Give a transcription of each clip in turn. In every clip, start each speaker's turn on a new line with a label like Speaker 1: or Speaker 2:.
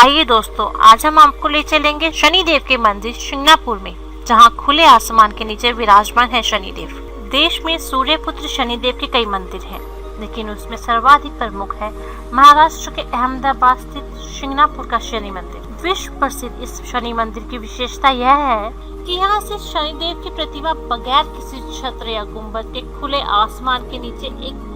Speaker 1: आइए दोस्तों, आज हम आपको ले चलेंगे शनिदेव के मंदिर शिंगणापुर में, जहां खुले आसमान के नीचे विराजमान है शनिदेव। देश में सूर्यपुत्र शनिदेव के कई मंदिर हैं, लेकिन उसमें सर्वाधिक प्रमुख है महाराष्ट्र के अहमदाबाद स्थित शिंगणापुर का शनि मंदिर। विश्व प्रसिद्ध इस शनि मंदिर की विशेषता यह है कि यहाँ से शनिदेव की प्रतिमा बगैर किसी छत्र या गुंबद के खुले आसमान के नीचे एक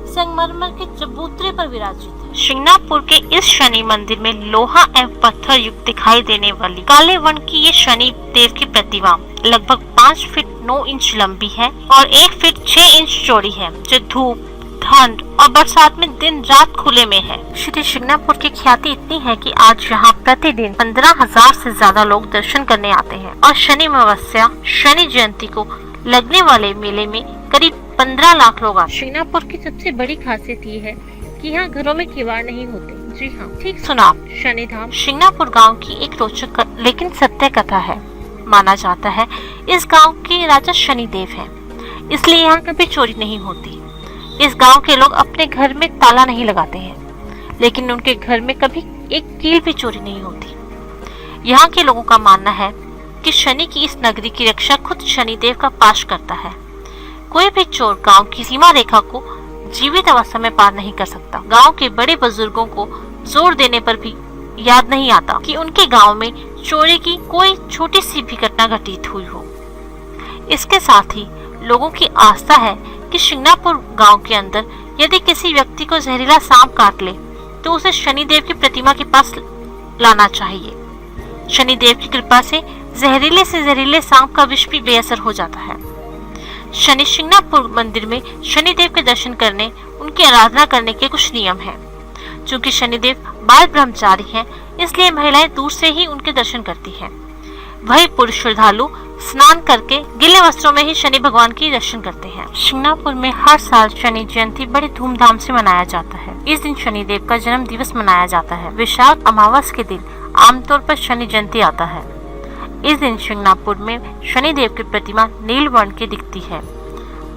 Speaker 1: संगमरमर के चबूतरे पर विराजित है। शिंगणापुर के इस शनि मंदिर में लोहा एवं पत्थर युक्त दिखाई देने वाली काले वर्ण की ये शनि देव की प्रतिमा लगभग 5 फीट 9 इंच लंबी है और 1 फीट 6 इंच चौड़ी है, जो धूप, ठंड और बरसात में दिन रात खुले में है। श्री शिंगणापुर की ख्याति इतनी है कि आज यहाँ प्रतिदिन 15,000 से ज्यादा लोग दर्शन करने आते हैं और शनि अमावस्या, शनि जयंती को लगने वाले मेले में करीब 15 लाख लोग आते हैं। शिंगणापुर की सबसे बड़ी खासियत ये है कि यहाँ घरों में किवाड़ नहीं होते। जी हाँ, ठीक सुना। शनिधाम शिंगणापुर गांव की एक रोचक लेकिन सत्य कथा है। माना जाता है इस गांव के राजा शनिदेव हैं, इसलिए यहाँ कभी चोरी नहीं होती। इस गांव के लोग अपने घर में ताला नहीं लगाते हैं, लेकिन उनके घर में कभी एक कील भी चोरी नहीं होती। यहाँ के लोगों का मानना है कि शनि की इस नगरी की रक्षा खुद शनिदेव का पाश करता है। कोई भी चोर गांव की सीमा रेखा को जीवित अवस्था में पार नहीं कर सकता। गांव के बड़े बुजुर्गों को जोर देने पर भी याद नहीं आता कि उनके गांव में चोरी की कोई छोटी सी भी घटना घटित हुई हो। इसके साथ ही लोगों की आस्था है कि शिंगणापुर गांव के अंदर यदि किसी व्यक्ति को जहरीला सांप काट ले तो उसे शनिदेव की प्रतिमा के पास लाना चाहिए। शनिदेव की कृपा से जहरीले सांप का विष भी बेअसर हो जाता है। शनि शिंगणापुर मंदिर में शनिदेव के दर्शन करने, उनकी आराधना करने के कुछ नियम हैं। चूंकि शनिदेव बाल ब्रह्मचारी हैं, इसलिए महिलाएं दूर से ही उनके दर्शन करती हैं। वही पुरुष श्रद्धालु स्नान करके गीले वस्त्रों में ही शनि भगवान के दर्शन करते हैं। शिंगणापुर में हर साल शनि जयंती बड़े धूमधाम से मनाया जाता है। इस दिन शनिदेव का जन्म दिवस मनाया जाता है। वैशाख अमावस के दिन आमतौर पर शनि जयंती आता है। इस दिन शिंगणापुर में शनिदेव की प्रतिमा नील वर्ण की दिखती है।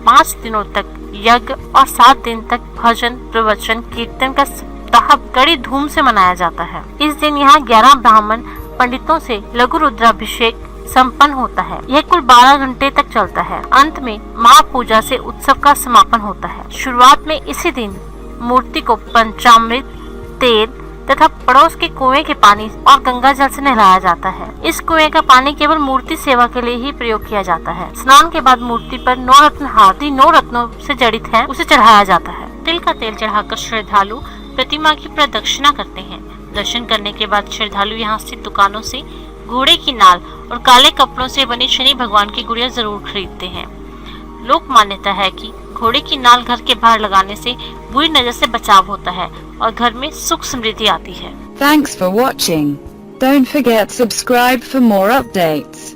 Speaker 1: 5 दिनों तक यज्ञ और 7 दिन तक भजन, प्रवचन, कीर्तन का सप्ताह बड़ी धूम से मनाया जाता है। इस दिन यहाँ 11 ब्राह्मण पंडितों से लघु रुद्राभिषेक संपन्न होता है। यह कुल 12 घंटे तक चलता है। अंत में माँ पूजा से उत्सव का समापन होता है। शुरुआत में इसी दिन मूर्ति को पंचामृत, तेल तथा पड़ोस के कुएं के पानी और गंगा जल से नहलाया जाता है। इस कुएं का पानी केवल मूर्ति सेवा के लिए ही प्रयोग किया जाता है। स्नान के बाद मूर्ति पर 9 रत्न हाथी 9 रत्नों से जड़ित है, उसे चढ़ाया जाता है। तिल का तेल चढ़ाकर श्रद्धालु प्रतिमा की प्रदक्षिणा करते हैं। दर्शन करने के बाद श्रद्धालु यहाँ स्थित दुकानों से घोड़े की नाल और काले कपड़ों से बनी शनि भगवान की गुड़िया जरूर खरीदते हैं। लोक मान्यता है कि घोड़े की नाल घर के बाहर लगाने से बुरी नजर से बचाव होता है और घर में सुख समृद्धि आती है।
Speaker 2: Thanks for watching. Don't forget subscribe for more updates.